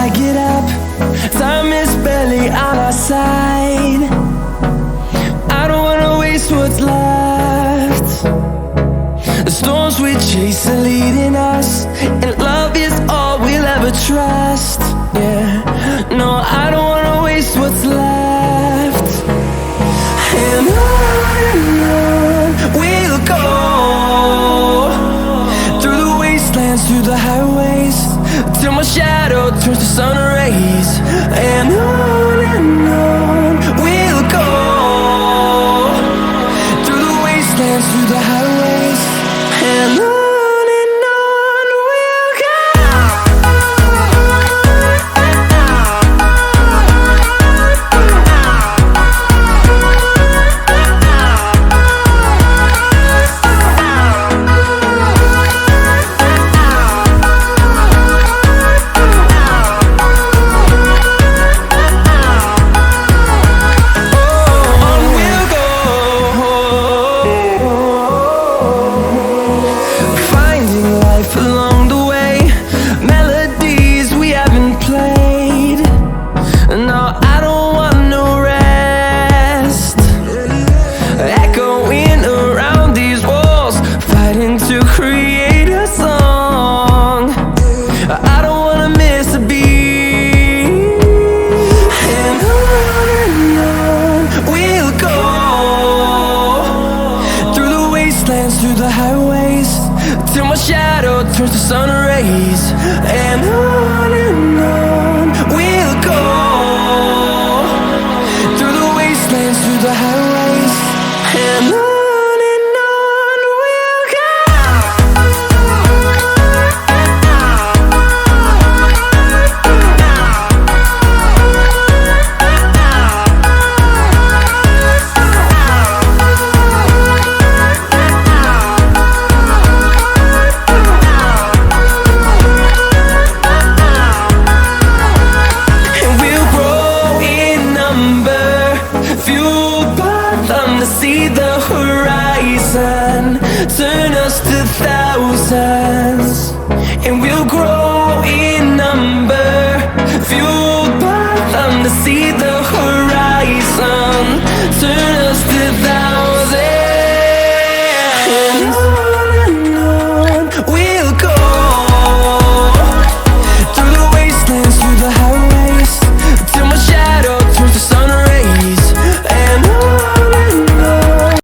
I get up, time is barely on our side. I don't wanna waste what's left. The storms we chase are leading us, and love is all we'll ever trust. Yeah, no, I don't wanna waste what's left. And on we'll go, through the wastelands, through the highways, till my shadow turns to sun rays. And on we'll go, through the wastelands, through the highways, and on we'll go. Through the highways, till my shadow turns to sun rays. And on we'll go, through the wastelands, through the highways, and on we'll go. See the horizon turn us to thousands, and we'll grow in number, fueled by them to see the